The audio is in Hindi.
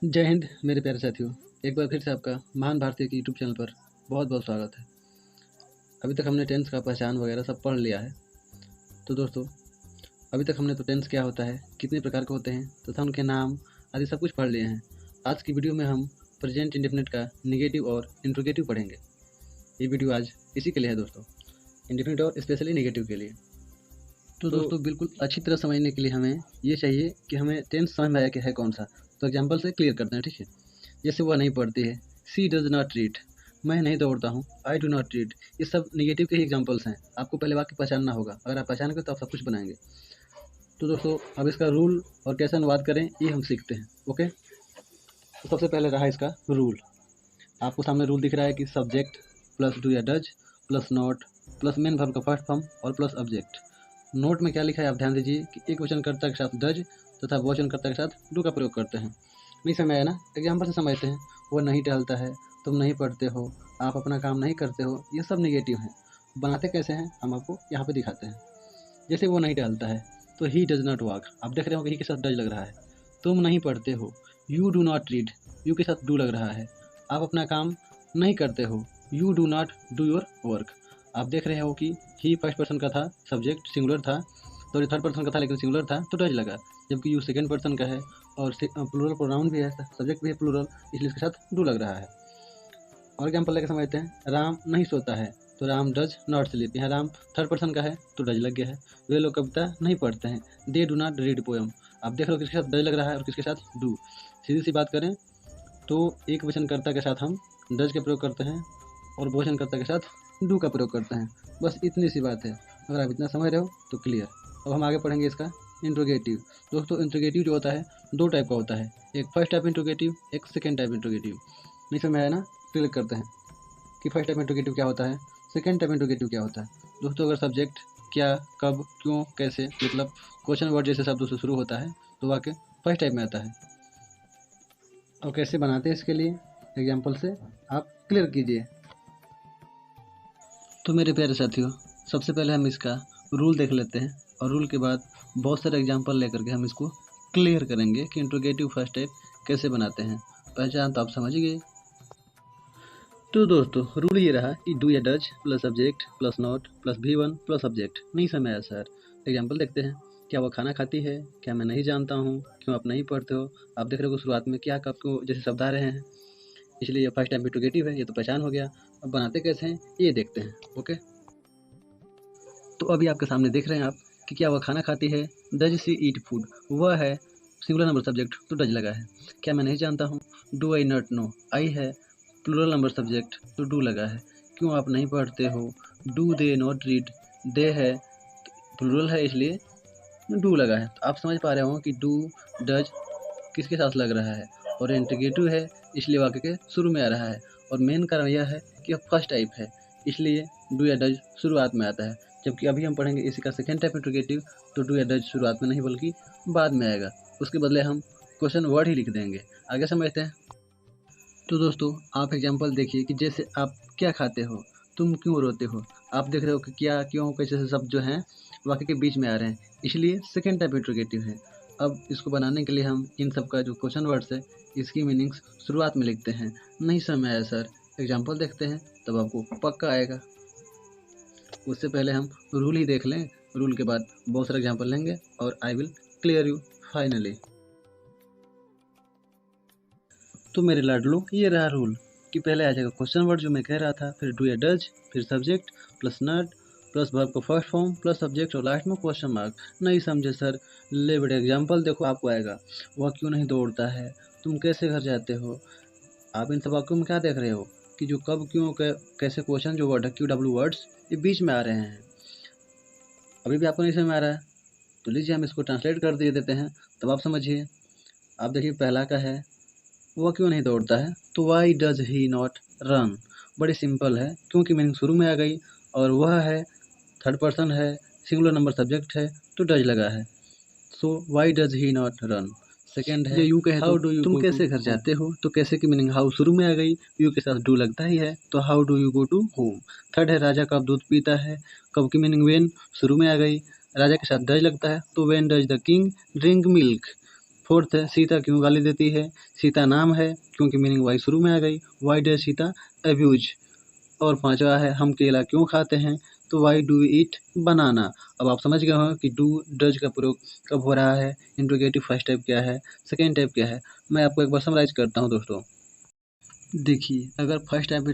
जय हिंद मेरे प्यारे साथियों। एक बार फिर से आपका महान भारतीय के यूट्यूब चैनल पर बहुत बहुत स्वागत है। अभी तक हमने टेंस का पहचान वगैरह सब पढ़ लिया है। तो दोस्तों, अभी तक हमने तो टेंस क्या होता है, कितने प्रकार के होते हैं तथा उनके नाम आदि सब कुछ पढ़ लिए हैं। आज की वीडियो में हम प्रेजेंट इंडेफिनिट का निगेटिव और इंट्रोगेटिव पढ़ेंगे। ये वीडियो आज इसी के लिए है दोस्तों, इंडेफिनिट और स्पेशली निगेटिव के लिए। तो दोस्तों, बिल्कुल अच्छी तरह समझने के लिए हमें ये चाहिए कि हमें टेंस समझ में आया कि है कौन सा। तो एग्जाम्पल से क्लियर करते हैं, ठीक है। जैसे वह नहीं पढ़ती है, सी डज नॉट रीड। मैं नहीं दौड़ता हूँ, आई डू नॉट रीड। ये सब निगेटिव के ही एग्जाम्पल्स हैं। आपको पहले वाक्य पहचानना होगा। अगर आप पहचानेंगे तो आप सब कुछ बनाएंगे। तो दोस्तों, अब इसका रूल और कैसे अनुवाद करें ये हम सीखते हैं। ओके, तो सबसे पहले रहा इसका रूल। आपको सामने रूल दिख रहा है कि सब्जेक्ट प्लस डू या does plus not plus main verb का फर्स्ट फॉर्म और प्लस ऑब्जेक्ट। नोट में क्या लिखा है आप ध्यान दीजिए कि एक वचनकर्ता के साथ डज तथा बहुवचनकर्ता के साथ डू का प्रयोग करते हैं। नहीं समझ आया ना? एग्जाम्पल से समझते हैं। वो नहीं टहलता है, तुम नहीं पढ़ते हो, आप अपना काम नहीं करते हो, ये सब निगेटिव हैं। बनाते कैसे हैं हम आपको यहाँ पे दिखाते हैं। जैसे वो नहीं टहलता है तो ही डज नॉट वॉक। आप देख रहे हो कि ही के साथ डज लग रहा है। तुम नहीं पढ़ते हो, you do not read, you के साथ डू लग रहा है। आप अपना काम नहीं करते हो, you do not do your work. आप देख रहे हो कि ही फर्स्ट पर्सन का था, सब्जेक्ट सिंगुलर था, सॉरी थर्ड पर्सन का था लेकिन सिंगुलर था तो डज लगा। जबकि यू सेकंड पर्सन का है और प्लूरल प्रोनाउन भी है, सब्जेक्ट भी है प्लूरल, इसलिए इसके साथ डू लग रहा है। और एग्जाम्पल लेकर समझते हैं। राम नहीं सोता है तो राम डज नॉट स्लीप। यहाँ राम थर्ड पर्सन का है तो डज लग गया है। वे लोग कविता नहीं पढ़ते हैं, they do not read poem. आप देख रहे हो किसके साथ डज लग रहा है और किसके साथ डू। सीधी सी बात करें तो एक वचनकर्ता के साथ हम डज के प्रयोग करते हैं और बहुवचनकर्ता के साथ डू का प्रयोग करते हैं। बस इतनी सी बात है। अगर आप इतना समझ रहे हो तो क्लियर। अब हम आगे पढ़ेंगे इसका इंट्रोगेटिव। दोस्तों, इंट्रोगेटिव जो होता है दो टाइप का होता है, एक फर्स्ट टाइप इंट्रोगेटिव, एक सेकेंड टाइप इंट्रोगेटिव। नहीं समझ आया ना? क्लियर करते हैं कि फर्स्ट टाइप इंट्रोगेटिव क्या होता है, सेकेंड टाइप इंट्रोगेटिव क्या होता है। दोस्तों, अगर सब्जेक्ट क्या, कब, क्यों, कैसे मतलब क्वेश्चन वर्ड जैसे शब्दों से शुरू होता है तो वाक्य फर्स्ट टाइप में आता है। और कैसे बनाते हैं इसके लिए एग्जाम्पल से आप क्लियर कीजिए। तो मेरे प्यारे साथियों, सबसे पहले हम इसका रूल देख लेते हैं और रूल के बाद बहुत सारे एग्जाम्पल लेकर के हम इसको क्लियर करेंगे कि इंट्रोगेटिव फर्स्ट टाइप कैसे बनाते हैं। पहचान तो आप समझ गए। तो दोस्तों, रूल ये रहा कि डू या does plus subject plus not plus V1 plus subject. नहीं समझ आया सर? एग्जाम्पल देखते हैं। क्या वह खाना खाती है? क्या मैं नहीं जानता हूँ? क्यों आप नहीं पढ़ते हो? आप देख रहे हो शुरुआत में क्या, कब, क्यों जैसे शब्द आ रहे हैं, इसलिए ये फर्स्ट टाइम इंट्रोगेटिव है। ये तो पहचान हो गया। अब बनाते कैसे हैं ये देखते हैं। ओके, तो अभी आपके सामने देख रहे हैं आप कि क्या वह खाना खाती है, डज सी ईट फूड। वह है सिंगुलर नंबर सब्जेक्ट तो डज लगा है। क्या मैं नहीं जानता हूँ, डू आई नॉट नो। आई है प्लूरल नंबर सब्जेक्ट तो डू लगा है। क्यों आप नहीं पढ़ते हो, डू दे नॉट रीड। दे है प्लूरल है इसलिए डू लगा है। तो आप समझ पा रहे हो कि डू डज किसके साथ लग रहा है और इंट्रोगेटिव है इसलिए वाक्य के शुरू में आ रहा है। और मेन कारण यह है कि यह फर्स्ट टाइप है इसलिए डू या डज शुरुआत में आता है। जबकि अभी हम पढ़ेंगे इसी का सेकेंड टाइप इंट्रोगेटिव तो डू या डज शुरुआत में नहीं बल्कि बाद में आएगा। उसके बदले हम क्वेश्चन वर्ड ही लिख देंगे। आगे समझते हैं। तो दोस्तों, आप एग्जाम्पल देखिए कि जैसे आप क्या खाते हो, तुम क्यों रोते हो। आप देख रहे हो कि क्या, क्यों, कैसे से शब्द जो हैं वाक्य के बीच में आ रहे हैं, इसलिए सेकेंड टाइप इंट्रोगेटिव है। अब इसको बनाने के लिए हम इन सब का जो क्वेश्चन वर्ड्स है इसकी मीनिंग्स शुरुआत में लिखते हैं। नहीं समझ आया सर? एग्जाम्पल देखते हैं तब आपको पक्का आएगा। उससे पहले हम रूल ही देख लें। रूल के बाद बहुत सारे एग्जाम्पल लेंगे और I will clear you finally. तो मेरे लाडलो, ये रहा रूल कि पहले आ जाएगा क्वेश्चन वर्ड जो मैं कह रहा था, फिर डू या डज, फिर subject plus not plus verb का फर्स्ट फॉर्म प्लस सब्जेक्ट और लास्ट में क्वेश्चन मार्क। नहीं समझे सर? ले बेटे एग्जाम्पल देखो, आपको आएगा। वह क्यों नहीं दौड़ता है, तुम कैसे घर जाते हो। आप इन सब वाक्यों में क्या देख रहे हो कि जो कब, क्यों, कैसे क्वेश्चन जो वर्ड है QW वर्ड्स ये बीच में आ रहे हैं। अभी भी आपको नहीं समझ में आ रहा है तो लीजिए हम इसको ट्रांसलेट कर दे देते हैं, तब आप समझिए। आप देखिए पहला का है वह क्यों नहीं दौड़ता है तो Y does he not run. बड़ी सिंपल है क्योंकि मीनिंग शुरू में आ गई और वह है थर्ड पर्सन है, सिंगुलर नंबर सब्जेक्ट है तो डज लगा है। So why does he not run. Second है यू कहे हाउ डू यू, तुम कैसे घर जाते हो तो कैसे की मीनिंग हाउ शुरू में आ गई, यू के साथ डू लगता ही है तो how do you go to home. Third है राजा कब दूध पीता है, कब की मीनिंग वेन शुरू में आ गई, राजा के साथ डज लगता है तो when does the king drink milk. Fourth है सीता क्यों गाली देती है। सीता नाम है क्योंकि मीनिंग वाई शुरू में आ गई, वाई डज सीता अब्यूज। और पांचवा है हम केला क्यों खाते हैं, तो वाई डू वी ईट बनाना। अब आप समझ गए हो कि डू डज का प्रयोग कब हो रहा है, इंट्रोगेटिव फर्स्ट टाइप क्या है, सेकेंड टाइप क्या है। मैं आपको एक बार समराइज करता हूँ दोस्तों। देखिए, अगर फर्स्ट टाइप में